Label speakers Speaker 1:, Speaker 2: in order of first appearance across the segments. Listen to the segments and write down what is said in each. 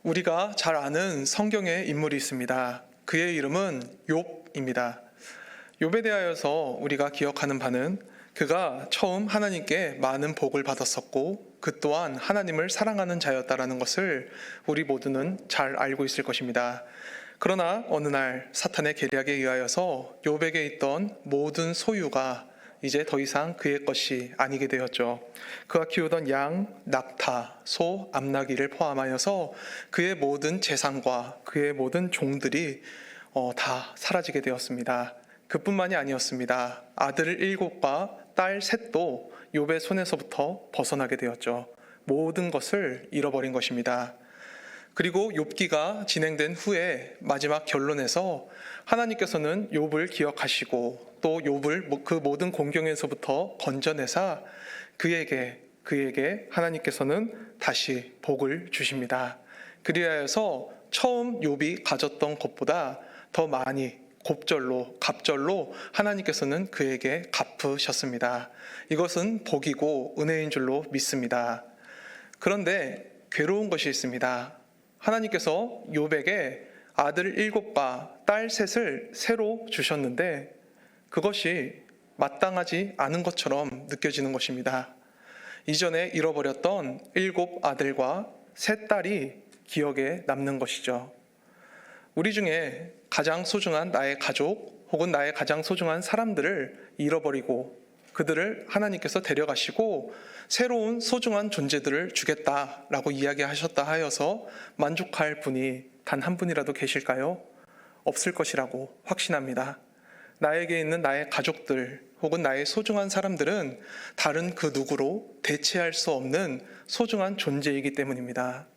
Speaker 1: 우리가 잘 아는 성경의 인물이 있습니다. 그의 이름은 욥입니다. 욥에 대하여서 우리가 기억하는 바는 그가 처음 하나님께 많은 복을 받았었고 그 또한 하나님을 사랑하는 자였다라는 것을 우리 모두는 잘 알고 있을 것입니다. 그러나 어느 날 사탄의 계략에 의하여서 욥에게 있던 모든 소유가 이제 더 이상 그의 것이 아니게 되었죠. 그가 키우던 양, 낙타, 소, 암나귀를 포함하여서 그의 모든 재산과 그의 모든 종들이 다 사라지게 되었습니다. 그뿐만이 아니었습니다. 아들 7과 딸 3도 욥의 손에서부터 벗어나게 되었죠. 모든 것을 잃어버린 것입니다. 그리고 욥기가 진행된 후에 마지막 결론에서 하나님께서는 욥을 기억하시고 또 욥을 그 모든 공경에서부터 건져내사 그에게 하나님께서는 다시 복을 주십니다. 그리하여서 처음 욥이 가졌던 것보다 더 많이 갑절로 하나님께서는 그에게 갚으셨습니다. 이것은 복이고 은혜인 줄로 믿습니다. 그런데 괴로운 것이 있습니다. 하나님께서 욥에게 아들 7과 딸 3을 새로 주셨는데 그것이 마땅하지 않은 것처럼 느껴지는 것입니다. 이전에 잃어버렸던 7 아들과 3 딸이 기억에 남는 것이죠. 우리 중에 가장 소중한 나의 가족 혹은 나의 가장 소중한 사람들을 잃어버리고 그들을 하나님께서 데려가시고 새로운 소중한 존재들을 주겠다라고 이야기하셨다 하여서 만족할 분이 단 한 분이라도 계실까요? 없을 것이라고 확신합니다. 나에게 있는 나의 가족들 혹은 나의 소중한 사람들은 다른 그 누구로 대체할 수 없는 소중한 존재이기 때문입니다.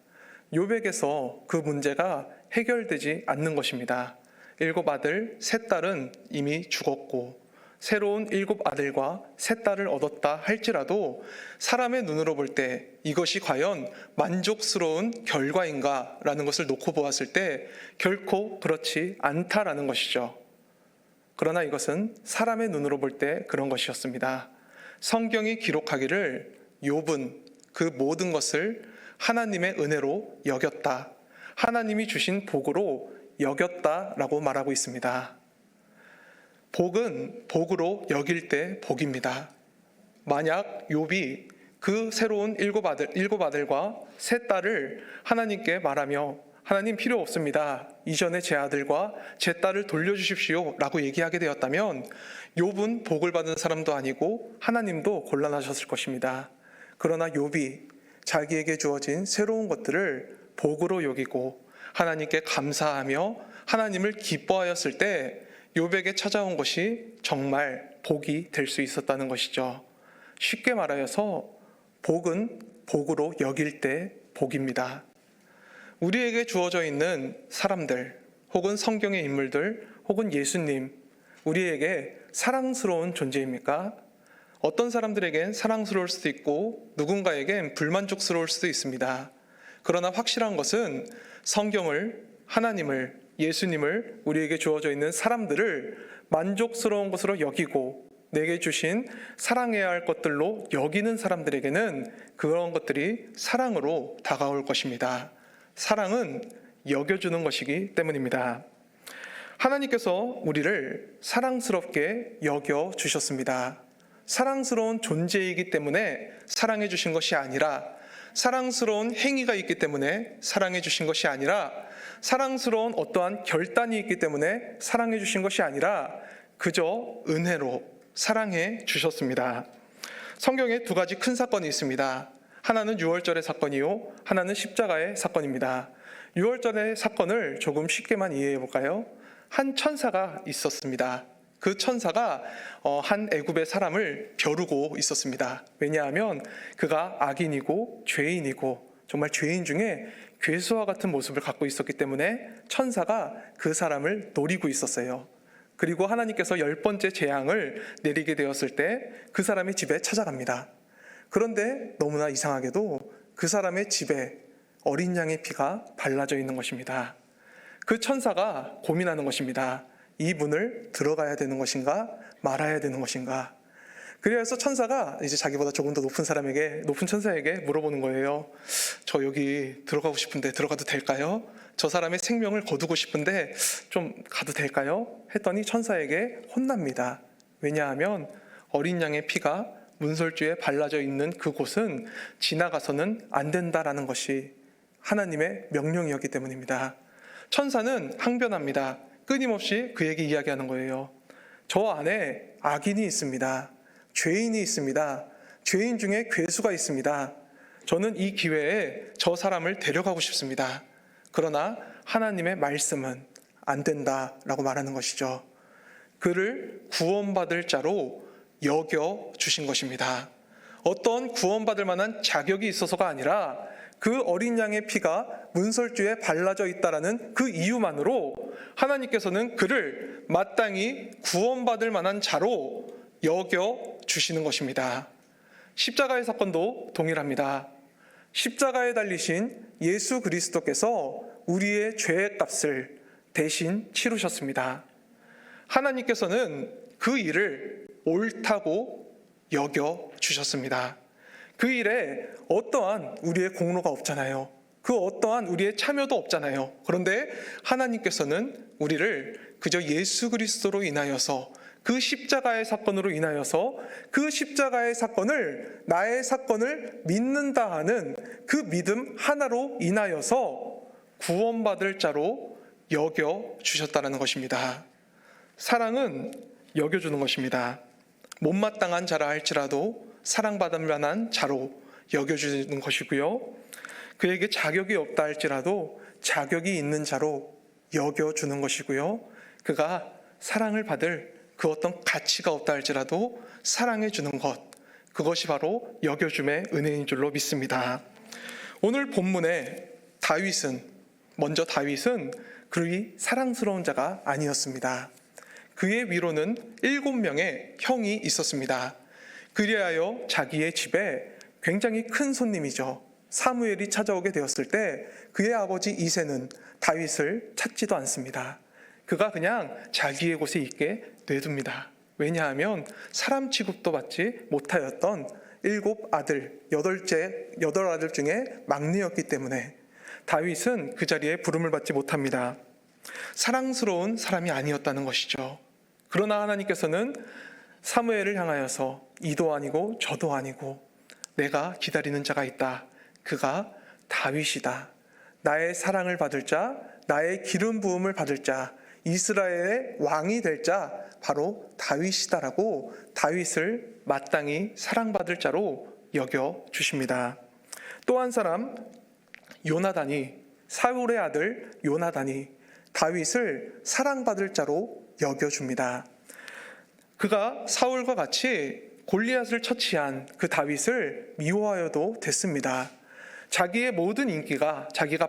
Speaker 1: 욥에게서 그 문제가 해결되지 않는 것입니다. 7 아들, 3 딸은 이미 죽었고 새로운 7 아들과 3 딸을 얻었다 할지라도 사람의 눈으로 볼 때 이것이 과연 만족스러운 결과인가 라는 것을 놓고 보았을 때 결코 그렇지 않다라는 것이죠. 그러나 이것은 사람의 눈으로 볼 때 그런 것이었습니다. 성경이 기록하기를 욥은 그 모든 것을 하나님의 은혜로 여겼다. 하나님이 주신 복으로 여겼다라고 말하고 있습니다. 복은 복으로 여길 때 복입니다. 만약 욥이 그 새로운 7 아들과 3 딸을 하나님께 말하며 하나님 필요 없습니다. 이전에 제 아들과 제 딸을 돌려주십시오 라고 얘기하게 되었다면 욥은 복을 받은 사람도 아니고 하나님도 곤란하셨을 것입니다. 그러나 욥이 자기에게 주어진 새로운 것들을 복으로 여기고 하나님께 감사하며 하나님을 기뻐하였을 때 욥에게 찾아온 것이 정말 복이 될 수 있었다는 것이죠. 쉽게 말하여서 복은 복으로 여길 때 복입니다. 우리에게 주어져 있는 사람들 혹은 성경의 인물들 혹은 예수님, 우리에게 사랑스러운 존재입니까? 어떤 사람들에겐 사랑스러울 수도 있고 누군가에겐 불만족스러울 수도 있습니다. 그러나 확실한 것은 성경을, 하나님을, 예수님을, 우리에게 주어져 있는 사람들을 만족스러운 것으로 여기고 내게 주신 사랑해야 할 것들로 여기는 사람들에게는 그런 것들이 사랑으로 다가올 것입니다. 사랑은 여겨주는 것이기 때문입니다. 하나님께서 우리를 사랑스럽게 여겨주셨습니다. 사랑스러운 존재이기 때문에 사랑해 주신 것이 아니라 사랑스러운 행위가 있기 때문에 사랑해 주신 것이 아니라 사랑스러운 어떠한 결단이 있기 때문에 사랑해 주신 것이 아니라 그저 은혜로 사랑해 주셨습니다. 성경에 2가지 큰 사건이 있습니다. 하나는 유월절의 사건이요, 하나는 십자가의 사건입니다. 유월절의 사건을 조금 쉽게만 이해해 볼까요? 한 천사가 있었습니다. 그 천사가 한 애굽의 사람을 벼르고 있었습니다. 왜냐하면 그가 악인이고 죄인이고 정말 죄인 중에 괴수와 같은 모습을 갖고 있었기 때문에 천사가 그 사람을 노리고 있었어요. 그리고 하나님께서 10번째 재앙을 내리게 되었을 때 그 사람의 집에 찾아갑니다. 그런데 너무나 이상하게도 그 사람의 집에 어린 양의 피가 발라져 있는 것입니다. 그 천사가 고민하는 것입니다. 이 문을 들어가야 되는 것인가 말아야 되는 것인가. 그래서 천사가 이제 자기보다 조금 더 높은 천사에게 물어보는 거예요. 저 여기 들어가고 싶은데 들어가도 될까요? 저 사람의 생명을 거두고 싶은데 좀 가도 될까요? 했더니 천사에게 혼납니다. 왜냐하면 어린 양의 피가 문설주에 발라져 있는 그곳은 지나가서는 안 된다라는 것이 하나님의 명령이었기 때문입니다. 천사는 항변합니다. 끊임없이 그에게 이야기하는 거예요. 저 안에 악인이 있습니다. 죄인이 있습니다. 죄인 중에 괴수가 있습니다. 저는 이 기회에 저 사람을 데려가고 싶습니다. 그러나 하나님의 말씀은 안 된다라고 말하는 것이죠. 그를 구원받을 자로 여겨 주신 것입니다. 어떤 구원받을 만한 자격이 있어서가 아니라 그 어린 양의 피가 문설주에 발라져 있다라는 그 이유만으로 하나님께서는 그를 마땅히 구원받을 만한 자로 여겨 주시는 것입니다. 십자가의 사건도 동일합니다. 십자가에 달리신 예수 그리스도께서 우리의 죄의 값을 대신 치르셨습니다. 하나님께서는 그 일을 옳다고 여겨 주셨습니다. 그 일에 어떠한 우리의 공로가 없잖아요. 그 어떠한 우리의 참여도 없잖아요. 그런데 하나님께서는 우리를 그저 예수 그리스도로 인하여서 그 십자가의 사건으로 인하여서 그 십자가의 사건을 나의 사건을 믿는다 하는 그 믿음 하나로 인하여서 구원받을 자로 여겨 주셨다는 것입니다. 사랑은 여겨주는 것입니다. 못마땅한 자라 할지라도 사랑받을 만한 자로 여겨주는 것이고요. 그에게 자격이 없다 할지라도 자격이 있는 자로 여겨주는 것이고요. 그가 사랑을 받을 그 어떤 가치가 없다 할지라도 사랑해 주는 것, 그것이 바로 여겨줌의 은혜인 줄로 믿습니다. 오늘 본문에 다윗은 그리 사랑스러운 자가 아니었습니다. 그의 위로는 7명의 형이 있었습니다. 그리하여 자기의 집에 굉장히 큰 손님이죠. 사무엘이 찾아오게 되었을 때 그의 아버지 이새는 다윗을 찾지도 않습니다. 그가 그냥 자기의 곳에 있게 뇌둡니다. 왜냐하면 사람 취급도 받지 못하였던 8 아들 중에 막내였기 때문에 다윗은 그 자리에 부름을 받지 못합니다. 사랑스러운 사람이 아니었다는 것이죠. 그러나 하나님께서는 사무엘을 향하여서 이도 아니고 저도 아니고 내가 기다리는 자가 있다. 그가 다윗이다. 나의 사랑을 받을 자, 나의 기름 부음을 받을 자, 이스라엘의 왕이 될 자 바로 다윗이다라고 다윗을 마땅히 사랑받을 자로 여겨 주십니다. 또 한 사람 요나단이, 사울의 아들 요나단이 다윗을 사랑받을 자로 여겨줍니다. 그가 사울과 같이 골리앗을 처치한 그 다윗을 미워하여도 됐습니다. 자기의 모든 인기가, 자기가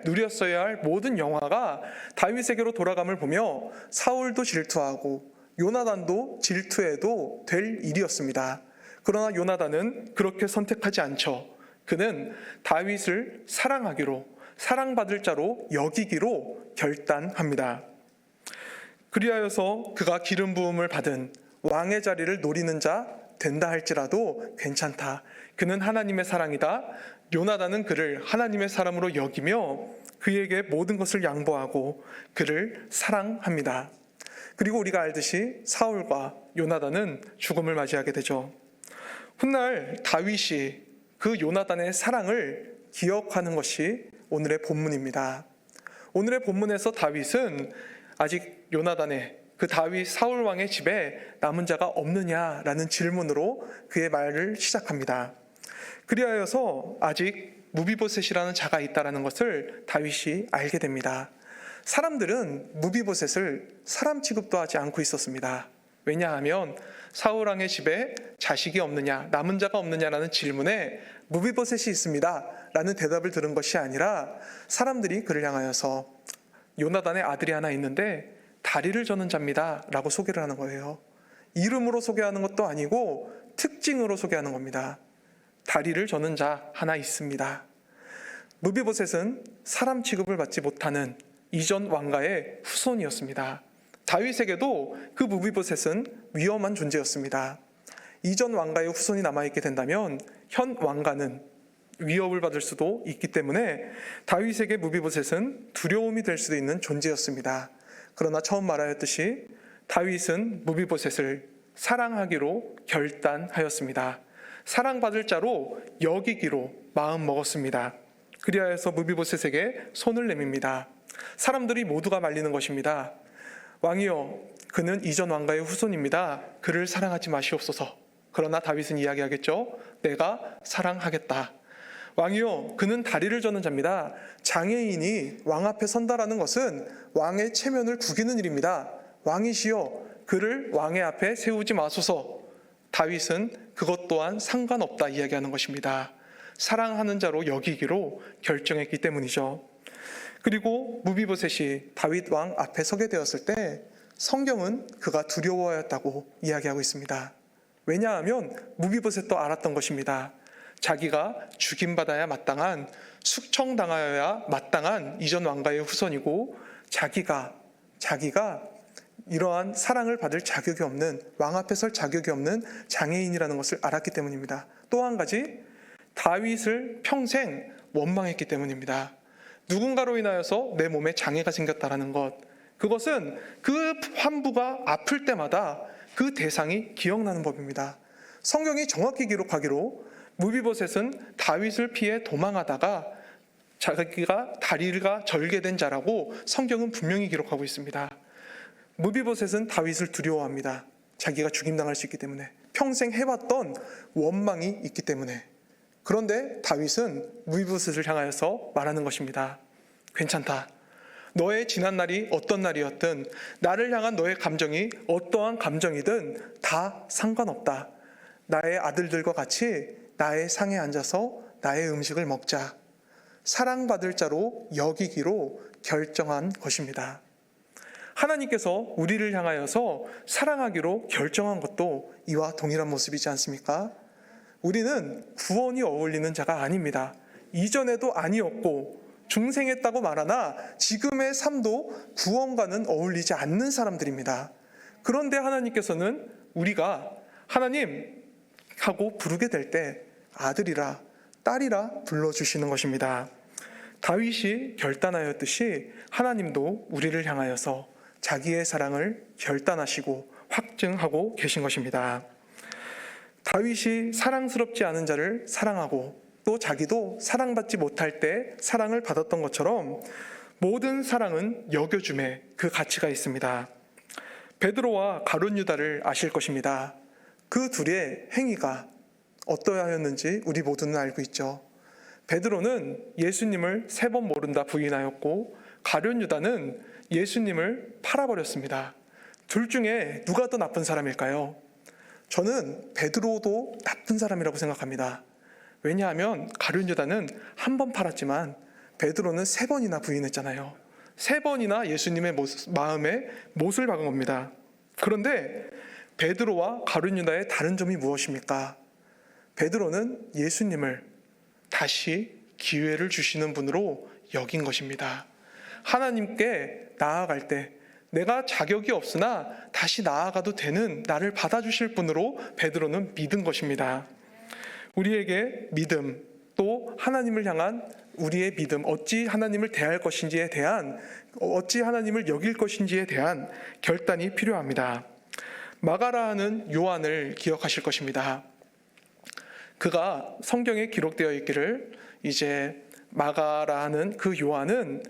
Speaker 1: 누렸어야 할 모든 영화가 다윗에게로 돌아감을 보며 사울도 질투하고 요나단도 질투해도 될 일이었습니다. 그러나 요나단은 그렇게 선택하지 않죠. 그는 다윗을 사랑받을 자로 여기기로 결단합니다. 그리하여서 그가 기름 부음을 받은 왕의 자리를 노리는 자 된다 할지라도 괜찮다. 그는 하나님의 사랑이다. 요나단은 그를 하나님의 사람으로 여기며 그에게 모든 것을 양보하고 그를 사랑합니다. 그리고 우리가 알듯이 사울과 요나단은 죽음을 맞이하게 되죠. 훗날 다윗이 그 요나단의 사랑을 기억하는 것이 오늘의 본문입니다. 오늘의 본문에서 다윗은 아직 요나단의 그 다윗 사울 왕의 집에 남은 자가 없느냐라는 질문으로 그의 말을 시작합니다. 그리하여서 아직 무비보셋이라는 자가 있다라는 것을 다윗이 알게 됩니다. 사람들은 무비보셋을 사람 취급도 하지 않고 있었습니다. 왜냐하면 사울 왕의 집에 자식이 없느냐, 남은 자가 없느냐라는 질문에 무비보셋이 있습니다 라는 대답을 들은 것이 아니라 사람들이 그를 향하여서 요나단의 아들이 하나 있는데 다리를 저는 자입니다 라고 소개를 하는 거예요. 이름으로 소개하는 것도 아니고 특징으로 소개하는 겁니다. 다리를 저는 자 하나 있습니다. 무비보셋은 사람 취급을 받지 못하는 이전 왕가의 후손이었습니다. 다윗에게도 그 무비보셋은 위험한 존재였습니다. 이전 왕가의 후손이 남아있게 된다면 현 왕가는 위협을 받을 수도 있기 때문에 다윗에게 무비보셋은 두려움이 될 수도 있는 존재였습니다. 그러나 처음 말하였듯이 다윗은 무비보셋을 사랑하기로 결단하였습니다. 사랑받을 자로 여기기로 마음먹었습니다. 그리하여서 무비보셋에게 손을 내밉니다. 사람들이 모두가 말리는 것입니다. 왕이여, 그는 이전 왕가의 후손입니다. 그를 사랑하지 마시옵소서. 그러나 다윗은 이야기하겠죠. 내가 사랑하겠다. 왕이여, 그는 다리를 저는 자입니다. 장애인이 왕 앞에 선다라는 것은 왕의 체면을 구기는 일입니다. 왕이시여, 그를 왕의 앞에 세우지 마소서. 다윗은 그것 또한 상관없다 이야기하는 것입니다. 사랑하는 자로 여기기로 결정했기 때문이죠. 그리고 무비보셋이 다윗 왕 앞에 서게 되었을 때 성경은 그가 두려워하였다고 이야기하고 있습니다. 왜냐하면 무비보셋도 알았던 것입니다. 자기가 죽임받아야 마땅한, 숙청당하여야 마땅한 이전 왕가의 후손이고 자기가 이러한 사랑을 받을 자격이 없는, 왕 앞에 설 자격이 없는 장애인이라는 것을 알았기 때문입니다. 또 한 가지, 다윗을 평생 원망했기 때문입니다. 누군가로 인하여서 내 몸에 장애가 생겼다는 것, 그것은 그 환부가 아플 때마다 그 대상이 기억나는 법입니다. 성경이 정확히 기록하기로 무비보셋은 다윗을 피해 도망하다가 자기가 다리가 절개된 자라고 성경은 분명히 기록하고 있습니다. 무비보셋은 다윗을 두려워합니다. 자기가 죽임당할 수 있기 때문에, 평생 해왔던 원망이 있기 때문에. 그런데 다윗은 무비보셋을 향하여서 말하는 것입니다. 괜찮다. 너의 지난 날이 어떤 날이었든, 나를 향한 너의 감정이 어떠한 감정이든 다 상관없다. 나의 아들들과 같이 나의 상에 앉아서 나의 음식을 먹자. 사랑받을 자로 여기기로 결정한 것입니다. 하나님께서 우리를 향하여서 사랑하기로 결정한 것도 이와 동일한 모습이지 않습니까? 우리는 구원이 어울리는 자가 아닙니다. 이전에도 아니었고 중생했다고 말하나 지금의 삶도 구원과는 어울리지 않는 사람들입니다. 그런데 하나님께서는 우리가 하나님 하고 부르게 될 때 아들이라 딸이라 불러주시는 것입니다. 다윗이 결단하였듯이 하나님도 우리를 향하여서 자기의 사랑을 결단하시고 확증하고 계신 것입니다. 다윗이 사랑스럽지 않은 자를 사랑하고 또 자기도 사랑받지 못할 때 사랑을 받았던 것처럼 모든 사랑은 여겨줌에 그 가치가 있습니다. 베드로와 가룟 유다를 아실 것입니다. 그 둘의 행위가 어떠하였는지 우리 모두는 알고 있죠. 베드로는 예수님을 3번 모른다 부인하였고 가룟 유다는 예수님을 팔아버렸습니다. 둘 중에 누가 더 나쁜 사람일까요? 저는 베드로도 나쁜 사람이라고 생각합니다. 왜냐하면 가룟 유다는 1번 팔았지만 베드로는 3번이나 부인했잖아요. 3번이나 예수님의 마음에 못을 박은 겁니다. 그런데 베드로와 가룟 유다의 다른 점이 무엇입니까? 베드로는 예수님을 다시 기회를 주시는 분으로 여긴 것입니다. 하나님께 나아갈 때 내가 자격이 없으나 다시 나아가도 되는 나를 받아주실 분으로 베드로는 믿은 것입니다. 우리에게 믿음, 또 하나님을 향한 우리의 믿음, 어찌 하나님을 대할 것인지에 대한, 어찌 하나님을 여길 것인지에 대한 결단이 필요합니다. 마가라는 요한을 기억하실 것입니다. 그가 성경에 기록되어 있기를 이제 마가라는 그 요한은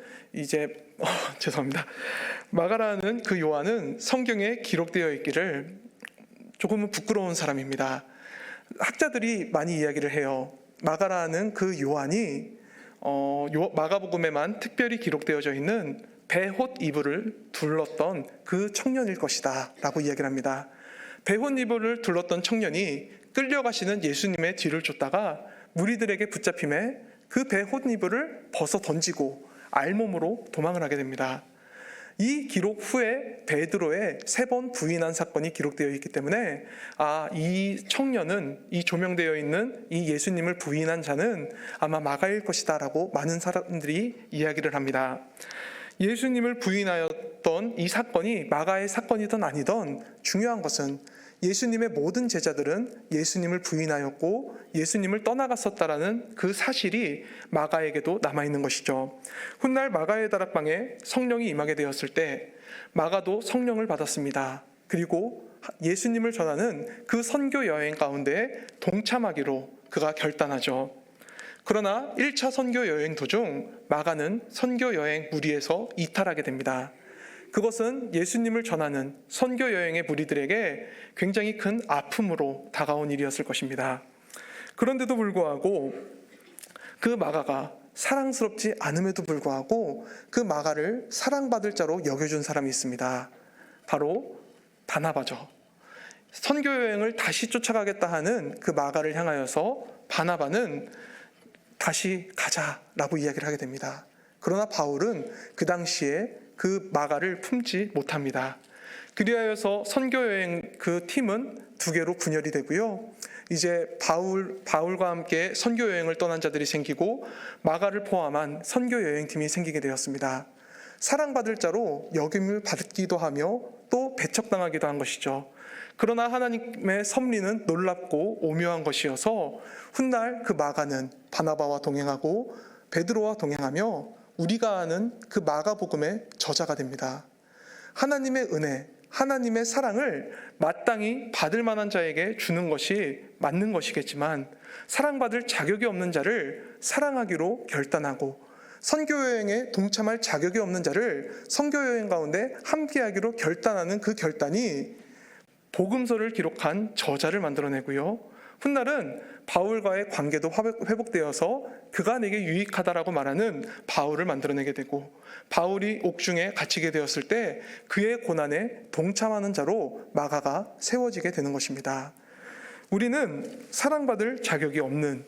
Speaker 1: 죄송합니다. 마가라는 그 요한은 성경에 기록되어 있기를 조금은 부끄러운 사람입니다. 학자들이 많이 이야기를 해요. 마가라는 그 요한이 마가복음에만 특별히 기록되어져 있는 베옷 이불을 둘렀던 그 청년일 것이다 라고 이야기를 합니다. 베옷 이불을 둘렀던 청년이 끌려가시는 예수님의 뒤를 쫓다가 무리들에게 붙잡힘에 그 베옷 이불을 벗어 던지고 알몸으로 도망을 하게 됩니다. 이 기록 후에 베드로의 3번 부인한 사건이 기록되어 있기 때문에 이 청년은, 이 조명되어 있는 이 예수님을 부인한 자는 아마 마가일 것이다 라고 많은 사람들이 이야기를 합니다. 예수님을 부인하였던 이 사건이 마가의 사건이든 아니든 중요한 것은 예수님의 모든 제자들은 예수님을 부인하였고 예수님을 떠나갔었다라는 그 사실이 마가에게도 남아있는 것이죠. 훗날 마가의 다락방에 성령이 임하게 되었을 때 마가도 성령을 받았습니다. 그리고 예수님을 전하는 그 선교 여행 가운데 동참하기로 그가 결단하죠. 그러나 1차 선교 여행 도중 마가는 선교 여행 무리에서 이탈하게 됩니다. 그것은 예수님을 전하는 선교 여행의 무리들에게 굉장히 큰 아픔으로 다가온 일이었을 것입니다. 그런데도 불구하고 그 마가가 사랑스럽지 않음에도 불구하고 그 마가를 사랑받을 자로 여겨준 사람이 있습니다. 바로 바나바죠. 선교 여행을 다시 쫓아가겠다 하는 그 마가를 향하여서 바나바는 다시 가자라고 이야기를 하게 됩니다. 그러나 바울은 그 당시에 그 마가를 품지 못합니다. 그리하여서 선교 여행 그 팀은 두 개로 분열이 되고요. 이제 바울과 함께 선교 여행을 떠난 자들이 생기고 마가를 포함한 선교 여행팀이 생기게 되었습니다. 사랑받을 자로 여김을 받기도 하며 또 배척당하기도 한 것이죠. 그러나 하나님의 섭리는 놀랍고 오묘한 것이어서 훗날 그 마가는 바나바와 동행하고 베드로와 동행하며 우리가 아는 그 마가복음의 저자가 됩니다. 하나님의 은혜, 하나님의 사랑을 마땅히 받을 만한 자에게 주는 것이 맞는 것이겠지만 사랑받을 자격이 없는 자를 사랑하기로 결단하고 선교여행에 동참할 자격이 없는 자를 선교여행 가운데 함께하기로 결단하는 그 결단이 복음서를 기록한 저자를 만들어내고요. 훗날은 바울과의 관계도 회복되어서 그가 내게 유익하다라고 말하는 바울을 만들어내게 되고 바울이 옥중에 갇히게 되었을 때 그의 고난에 동참하는 자로 마가가 세워지게 되는 것입니다. 우리는 사랑받을 자격이 없는,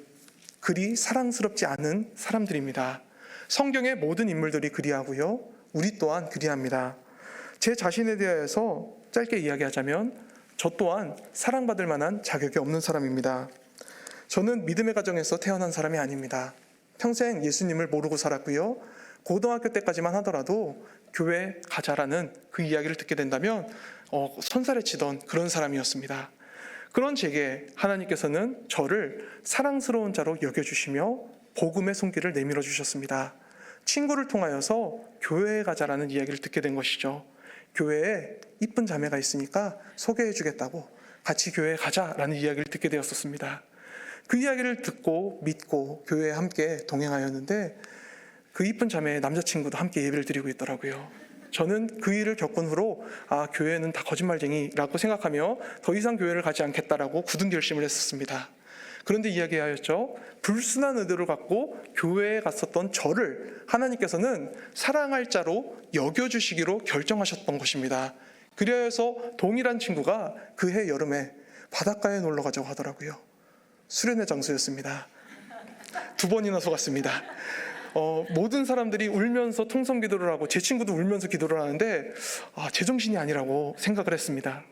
Speaker 1: 그리 사랑스럽지 않은 사람들입니다. 성경의 모든 인물들이 그리하고요. 우리 또한 그리합니다. 제 자신에 대해서 짧게 이야기하자면 저 또한 사랑받을 만한 자격이 없는 사람입니다. 저는 믿음의 가정에서 태어난 사람이 아닙니다. 평생 예수님을 모르고 살았고요. 고등학교 때까지만 하더라도 교회 가자라는 그 이야기를 듣게 된다면 손살에 치던 그런 사람이었습니다. 그런 제게 하나님께서는 저를 사랑스러운 자로 여겨주시며 복음의 손길을 내밀어 주셨습니다. 친구를 통하여서 교회에 가자라는 이야기를 듣게 된 것이죠. 교회에 이쁜 자매가 있으니까 소개해 주겠다고 같이 교회에 가자라는 이야기를 듣게 되었었습니다. 그 이야기를 듣고 믿고 교회에 함께 동행하였는데 그 이쁜 자매의 남자친구도 함께 예배를 드리고 있더라고요. 저는 그 일을 겪은 후로 교회는 다 거짓말쟁이라고 생각하며 더 이상 교회를 가지 않겠다라고 굳은 결심을 했었습니다. 그런데 이야기하였죠. 불순한 의도를 갖고 교회에 갔었던 저를 하나님께서는 사랑할 자로 여겨주시기로 결정하셨던 것입니다. 그래서 동일한 친구가 그해 여름에 바닷가에 놀러 가자고 하더라고요. 수련회 장소였습니다. 2번이나 속았습니다. 모든 사람들이 울면서 통성 기도를 하고 제 친구도 울면서 기도를 하는데 제정신이 아니라고 생각을 했습니다.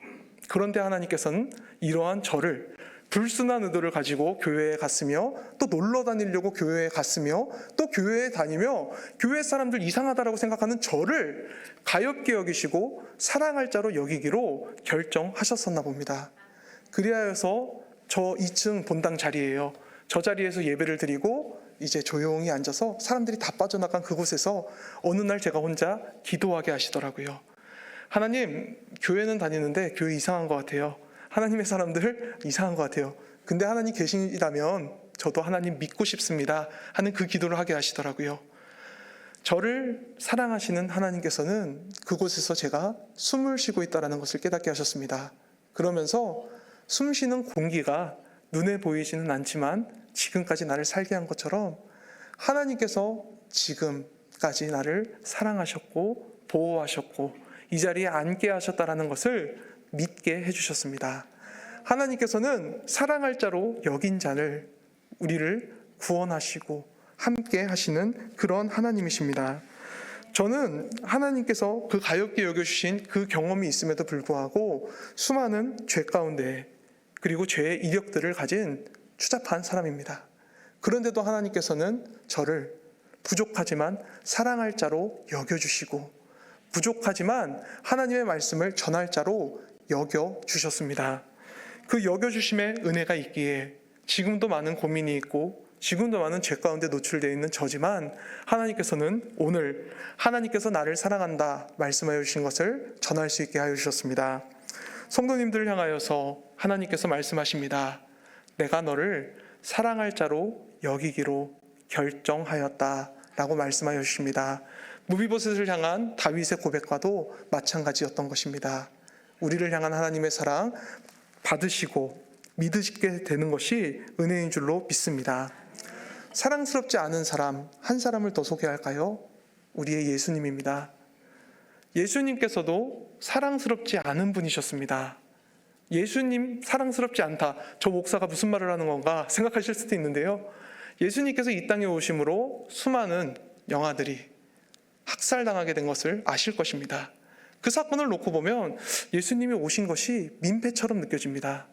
Speaker 1: 그런데 하나님께서는 이러한 저를 불순한 의도를 가지고 교회에 갔으며 또 놀러 다니려고 교회에 갔으며 또 교회에 다니며 교회 사람들 이상하다라고 생각하는 저를 가엾게 여기시고 사랑할 자로 여기기로 결정하셨었나 봅니다. 그리하여서 저 2층 본당 자리예요. 저 자리에서 예배를 드리고 이제 조용히 앉아서 사람들이 다 빠져나간 그곳에서 어느 날 제가 혼자 기도하게 하시더라고요. 하나님, 교회는 다니는데 교회 이상한 것 같아요. 하나님의 사람들 이상한 것 같아요. 근데 하나님 계시다면 저도 하나님 믿고 싶습니다 하는 그 기도를 하게 하시더라고요. 저를 사랑하시는 하나님께서는 그곳에서 제가 숨을 쉬고 있다는 것을 깨닫게 하셨습니다. 그러면서 숨 쉬는 공기가 눈에 보이지는 않지만 지금까지 나를 살게 한 것처럼 하나님께서 지금까지 나를 사랑하셨고 보호하셨고 이 자리에 앉게 하셨다는 것을 믿게 해주셨습니다. 하나님께서는 사랑할 자로 여긴 자를 우리를 구원하시고 함께 하시는 그런 하나님이십니다. 저는 하나님께서 그 가엾게 여겨주신 그 경험이 있음에도 불구하고 수많은 죄 가운데 그리고 죄의 이력들을 가진 추잡한 사람입니다. 그런데도 하나님께서는 저를 부족하지만 사랑할 자로 여겨주시고 부족하지만 하나님의 말씀을 전할 자로 여겨주셨습니다. 그 여겨주심의 은혜가 있기에 지금도 많은 고민이 있고 지금도 많은 죄 가운데 노출되어 있는 저지만 하나님께서는 오늘 하나님께서 나를 사랑한다 말씀하여 주신 것을 전할 수 있게 하여 주셨습니다. 성도님들을 향하여서 하나님께서 말씀하십니다. 내가 너를 사랑할 자로 여기기로 결정하였다 라고 말씀하여 주십니다. 무비보셋을 향한 다윗의 고백과도 마찬가지였던 것입니다. 우리를 향한 하나님의 사랑 받으시고 믿으시게 되는 것이 은혜인 줄로 믿습니다. 사랑스럽지 않은 사람 한 사람을 더 소개할까요? 우리의 예수님입니다. 예수님께서도 사랑스럽지 않은 분이셨습니다. 예수님 사랑스럽지 않다. 저 목사가 무슨 말을 하는 건가 생각하실 수도 있는데요. 예수님께서 이 땅에 오심으로 수많은 영아들이 학살당하게 된 것을 아실 것입니다. 그 사건을 놓고 보면 예수님이 오신 것이 민폐처럼 느껴집니다.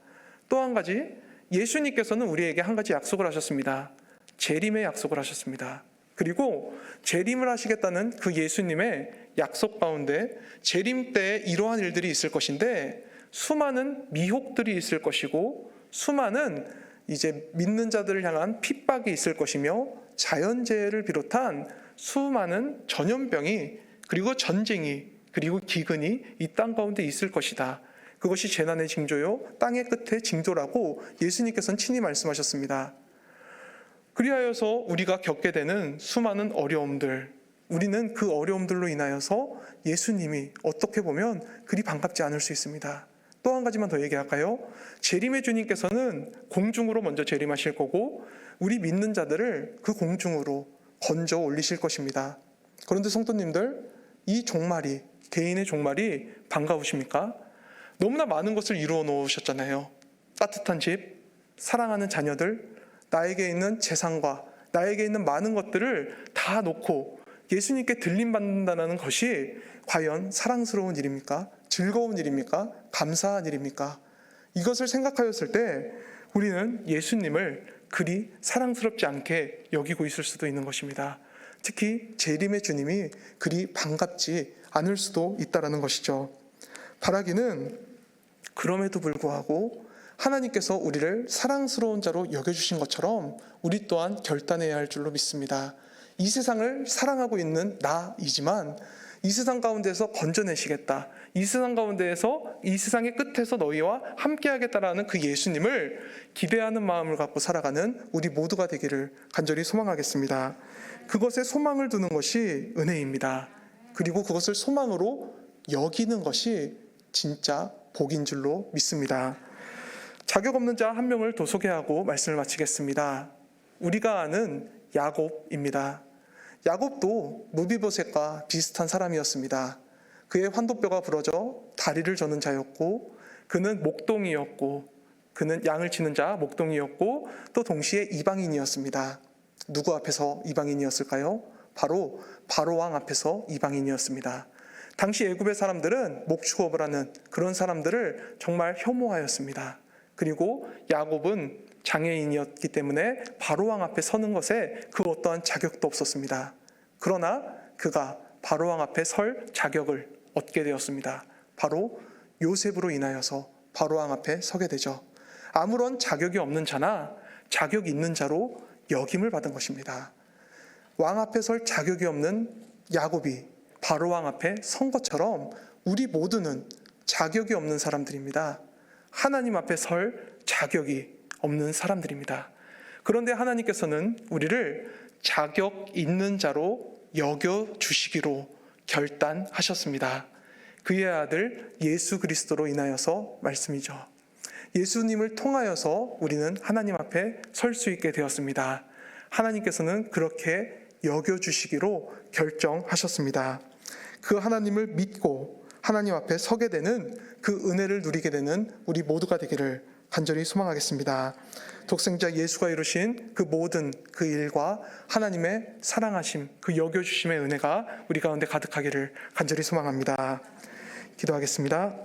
Speaker 1: 또 한 가지, 예수님께서는 우리에게 한 가지 약속을 하셨습니다. 재림의 약속을 하셨습니다. 그리고 재림을 하시겠다는 그 예수님의 약속 가운데 재림 때에 이러한 일들이 있을 것인데 수많은 미혹들이 있을 것이고 수많은 이제 믿는 자들을 향한 핍박이 있을 것이며 자연재해를 비롯한 수많은 전염병이 그리고 전쟁이 그리고 기근이 이 땅 가운데 있을 것이다. 그것이 재난의 징조요 땅의 끝의 징조라고 예수님께서는 친히 말씀하셨습니다. 그리하여서 우리가 겪게 되는 수많은 어려움들, 우리는 그 어려움들로 인하여서 예수님이 어떻게 보면 그리 반갑지 않을 수 있습니다. 또 한 가지만 더 얘기할까요? 재림의 주님께서는 공중으로 먼저 재림하실 거고 우리 믿는 자들을 그 공중으로 건져 올리실 것입니다. 그런데 성도님들, 이 종말이, 개인의 종말이 반가우십니까? 너무나 많은 것을 이루어 놓으셨잖아요. 따뜻한 집, 사랑하는 자녀들, 나에게 있는 재산과 나에게 있는 많은 것들을 다 놓고 예수님께 들림받는다는 것이 과연 사랑스러운 일입니까? 즐거운 일입니까? 감사한 일입니까? 이것을 생각하였을 때 우리는 예수님을 그리 사랑스럽지 않게 여기고 있을 수도 있는 것입니다. 특히 재림의 주님이 그리 반갑지 않을 수도 있다는 것이죠. 바라기는 그럼에도 불구하고 하나님께서 우리를 사랑스러운 자로 여겨주신 것처럼 우리 또한 결단해야 할 줄로 믿습니다. 이 세상을 사랑하고 있는 나이지만 이 세상 가운데서 건져내시겠다. 이 세상 가운데에서 이 세상의 끝에서 너희와 함께하겠다라는 그 예수님을 기대하는 마음을 갖고 살아가는 우리 모두가 되기를 간절히 소망하겠습니다. 그것에 소망을 두는 것이 은혜입니다. 그리고 그것을 소망으로 여기는 것이 진짜 복인 줄로 믿습니다. 자격 없는 자 한 명을 더 소개하고 말씀을 마치겠습니다. 우리가 아는 야곱입니다. 야곱도 무비보셋과 비슷한 사람이었습니다. 그의 환도뼈가 부러져 다리를 저는 자였고 그는 목동이었고 그는 양을 치는 자 목동이었고 또 동시에 이방인이었습니다. 누구 앞에서 이방인이었을까요? 바로 바로왕 앞에서 이방인이었습니다. 당시 애굽의 사람들은 목축업을 하는 그런 사람들을 정말 혐오하였습니다. 그리고 야곱은 장애인이었기 때문에 바로왕 앞에 서는 것에 그 어떠한 자격도 없었습니다. 그러나 그가 바로왕 앞에 설 자격을 얻게 되었습니다. 바로 요셉으로 인하여서 바로왕 앞에 서게 되죠. 아무런 자격이 없는 자나 자격 있는 자로 역임을 받은 것입니다. 왕 앞에 설 자격이 없는 야곱이 바로왕 앞에 선 것처럼 우리 모두는 자격이 없는 사람들입니다. 하나님 앞에 설 자격이 없는 사람들입니다. 그런데 하나님께서는 우리를 자격 있는 자로 여겨주시기로 결단하셨습니다. 그의 아들 예수 그리스도로 인하여서 말씀이죠. 예수님을 통하여서 우리는 하나님 앞에 설 수 있게 되었습니다. 하나님께서는 그렇게 여겨주시기로 결정하셨습니다. 그 하나님을 믿고 하나님 앞에 서게 되는 그 은혜를 누리게 되는 우리 모두가 되기를 간절히 소망하겠습니다. 독생자 예수가 이루신 그 모든 그 일과 하나님의 사랑하심, 그 여겨주심의 은혜가 우리 가운데 가득하기를 간절히 소망합니다. 기도하겠습니다.